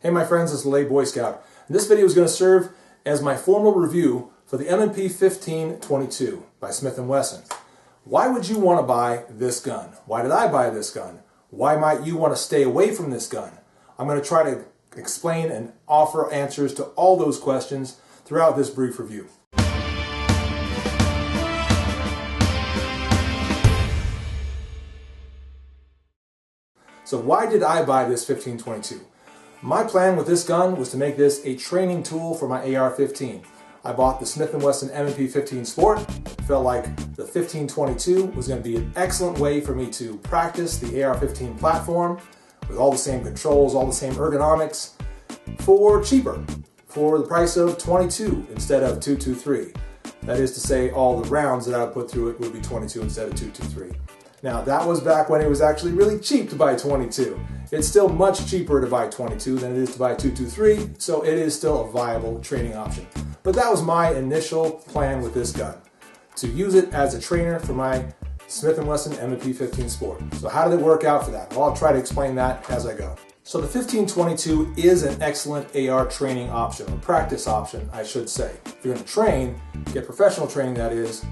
Hey my friends, it's Lay Boy Scout. And this video is going to serve as my formal review for the M&P 1522 by Smith & Wesson. Why would you want to buy this gun? Why did I buy this gun? Why might you want to stay away from this gun? I'm going to try to explain and offer answers to all those questions throughout this brief review. So why did I buy this 1522? My plan with this gun was to make this a training tool for my AR-15. I bought the Smith & Wesson M&P 15 Sport. Felt like the 1522 was going to be an excellent way for me to practice the AR-15 platform with all the same controls, all the same ergonomics, for cheaper, for the price of 22 instead of 223. That is to say, all the rounds that I would put through it would be 22 instead of 223. Now, that was back when it was actually really cheap to buy 22. It's still much cheaper to buy 22 than it is to buy 223, so it is still a viable training option. But that was my initial plan with this gun, to use it as a trainer for my Smith & Wesson M&P 15 Sport. So how did it work out for that? Well, I'll try to explain that as I go. So the 1522 is an excellent AR training option, or practice option, I should say. If you're going to train, get professional training that is,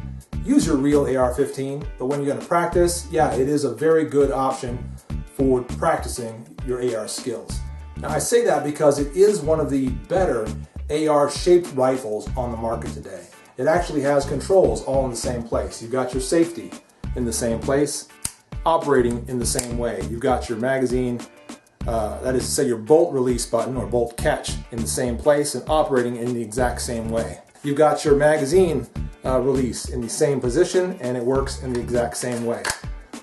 use your real AR-15, but when you're going to practice, yeah, it is a very good option for practicing your AR skills. Now I say that because it is one of the better AR-shaped rifles on the market today. It actually has controls all in the same place. You've got your safety in the same place, operating in the same way. You've got your magazine, that is to say your bolt release button or bolt catch in the same place and operating in the exact same way. You've got your magazine release in the same position and it works in the exact same way.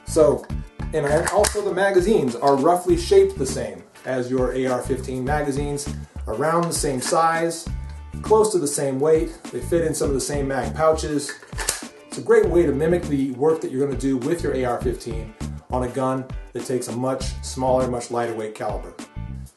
So, and also the magazines are roughly shaped the same as your AR-15 magazines, around the same size, close to the same weight. They fit in some of the same mag pouches. It's a great way to mimic the work that you're going to do with your AR-15 on a gun that takes a much smaller, much lighter weight caliber.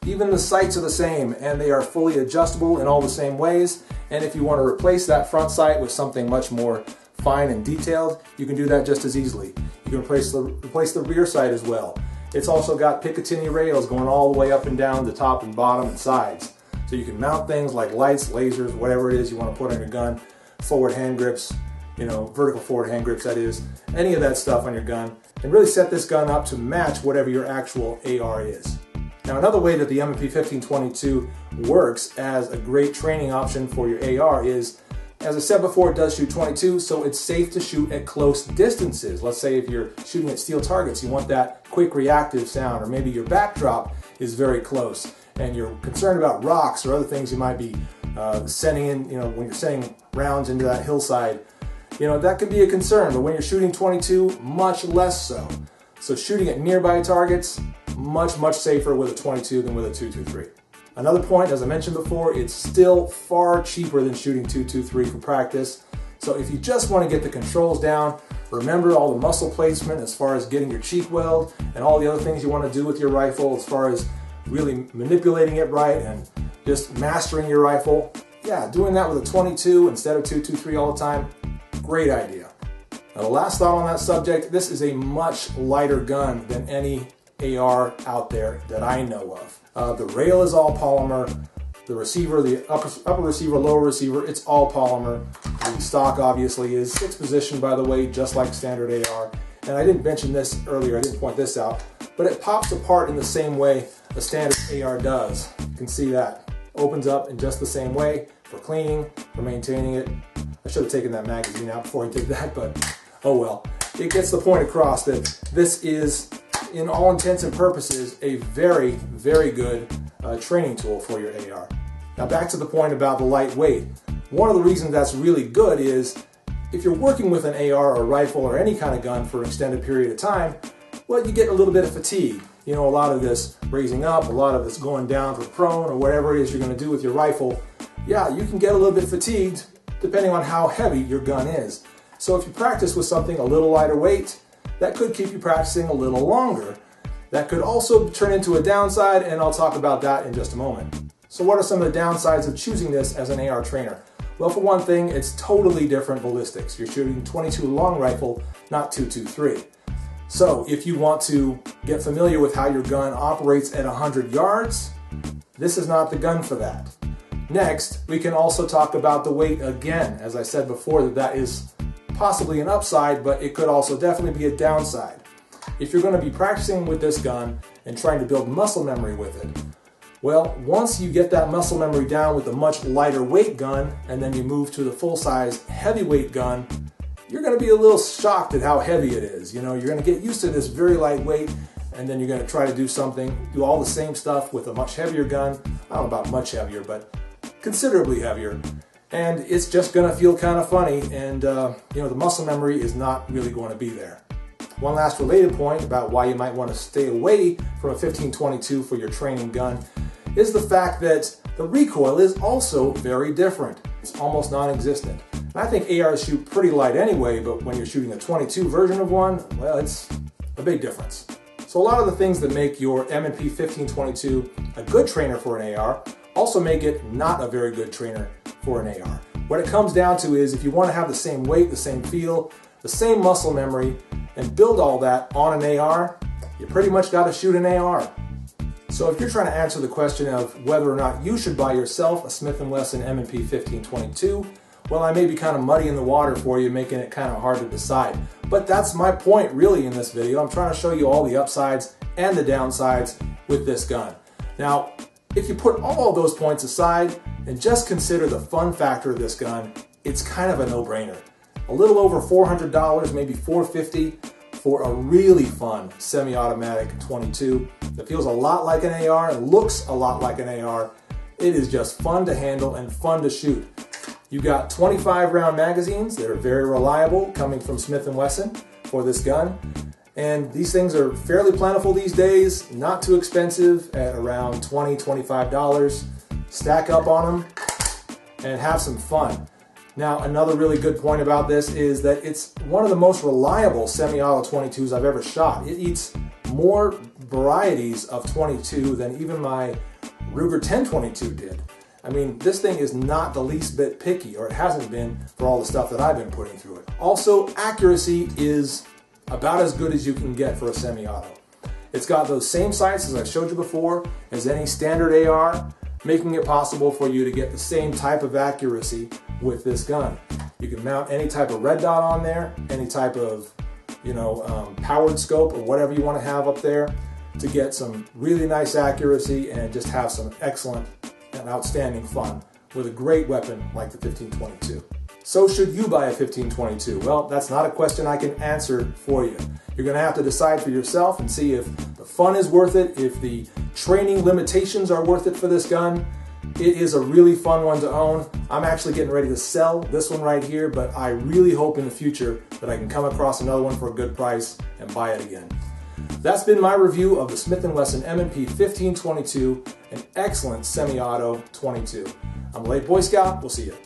Even the sights are the same and they are fully adjustable in all the same ways. And if you want to replace that front sight with something much more fine and detailed, you can do that just as easily. You can replace the rear sight as well. It's also got Picatinny rails going all the way up and down the top and bottom and sides. So you can mount things like lights, lasers, whatever it is you want to put on your gun, forward hand grips, vertical forward hand grips that is, any of that stuff on your gun, and really set this gun up to match whatever your actual AR is. Now another way that the M&P 1522 works as a great training option for your AR is, as I said before, it does shoot 22, so it's safe to shoot at close distances. Let's say if you're shooting at steel targets, you want that quick reactive sound, or maybe your backdrop is very close and you're concerned about rocks or other things you might be sending in, when you're sending rounds into that hillside, that could be a concern, but when you're shooting 22, much less so. So shooting at nearby targets, much safer with a 22 than with a 223. Another point, as I mentioned before, it's still far cheaper than shooting 223 for practice. So if you just want to get the controls down, remember all the muscle placement as far as getting your cheek weld and all the other things you want to do with your rifle as far as really manipulating it right and just mastering your rifle. Yeah, doing that with a 22 instead of 223 all the time, great idea. Now the last thought on that subject, this is a much lighter gun than any AR out there that I know of. The rail is all polymer, the receiver, the upper receiver, lower receiver, it's all polymer. The stock obviously is 6 position, by the way, just like standard AR. And I didn't mention this earlier, I didn't point this out, but it pops apart in the same way a standard AR does. You can see that. Opens up in just the same way for cleaning, for maintaining it. I should have taken that magazine out before I did that, but oh well. It gets the point across that this is, in all intents and purposes, a very good training tool for your AR. Now back to the point about the lightweight. One of the reasons that's really good is if you're working with an AR or rifle or any kind of gun for an extended period of time, well, you get a little bit of fatigue. A lot of this raising up, a lot of this going down for prone or whatever it is you're going to do with your rifle. Yeah, you can get a little bit fatigued depending on how heavy your gun is. So if you practice with something a little lighter weight, that could keep you practicing a little longer. That could also turn into a downside, and I'll talk about that in just a moment. So what are some of the downsides of choosing this as an AR trainer? Well, for one thing, it's totally different ballistics. You're shooting 22 long rifle, not 223. So if you want to get familiar with how your gun operates at 100 yards, This is not the gun for that. Next, we can also talk about the weight again. As I said before, that is possibly an upside, but it could also definitely be a downside. If you're going to be practicing with this gun and trying to build muscle memory with it, well, once you get that muscle memory down with a much lighter weight gun, and then you move to the full-size heavyweight gun, you're going to be a little shocked at how heavy it is. You know, you're going to get used to this very light weight, and then you're going to try to do all the same stuff with a much heavier gun. I don't know about much heavier, but considerably heavier. And it's just going to feel kind of funny, and you know, the muscle memory is not really going to be there. One last related point about why you might want to stay away from a 1522 for your training gun is the fact that the recoil is also very different. It's almost non-existent. And I think ARs shoot pretty light anyway, but when you're shooting a 22 version of one, well, it's a big difference. So a lot of the things that make your M&P 1522 a good trainer for an AR also make it not a very good trainer for an AR. What it comes down to is if you want to have the same weight, the same feel, the same muscle memory, and build all that on an AR, you pretty much got to shoot an AR. So if you're trying to answer the question of whether or not you should buy yourself a Smith & Wesson M&P 1522, well, I may be kind of muddying the water for you, making it kind of hard to decide. But that's my point really in this video. I'm trying to show you all the upsides and the downsides with this gun. Now, if you put all of those points aside and just consider the fun factor of this gun, it's kind of a no-brainer. A little over $400, maybe $450 for a really fun semi-automatic 22 that feels a lot like an AR and looks a lot like an AR. It is just fun to handle and fun to shoot. You got 25 round magazines that are very reliable coming from Smith & Wesson for this gun. And these things are fairly plentiful these days, not too expensive at around $20, $25. Stack up on them and have some fun. Now, another really good point about this is that it's one of the most reliable semi-auto 22s I've ever shot. It eats more varieties of 22 than even my Ruger 1022 did. I mean, this thing is not the least bit picky, or it hasn't been for all the stuff that I've been putting through it. Also, accuracy is about as good as you can get for a semi-auto. It's got those same sights as I showed you before as any standard AR, making it possible for you to get the same type of accuracy with this gun. You can mount any type of red dot on there, any type of, powered scope or whatever you want to have up there to get some really nice accuracy and just have some excellent and outstanding fun with a great weapon like the 1522. So should you buy a 1522? Well, that's not a question I can answer for you. You're going to have to decide for yourself and see if the fun is worth it, if the training limitations are worth it for this gun. It is a really fun one to own. I'm actually getting ready to sell this one right here, but I really hope in the future that I can come across another one for a good price and buy it again. That's been my review of the Smith & Wesson M&P 1522, an excellent semi-auto 22. I'm a late Boy Scout. We'll see you.